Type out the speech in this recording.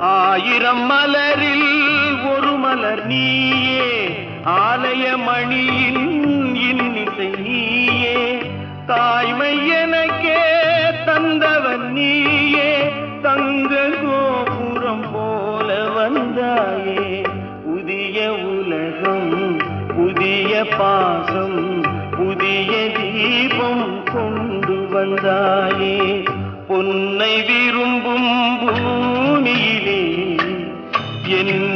ஆயிரம் மலரில் ஒரு மலர் நீயே, ஆலய மணியின் இன்னிசை நீயே, தாய்மை எனக்கே தந்தவன் நீயே, தங்க கோபுரம் போல வந்தாயே, புதிய உலகம் புதிய பாசம் புதிய தீபம் கொண்டு வந்தாயே, பொன்னை விரும்பும் பூமியிலே என்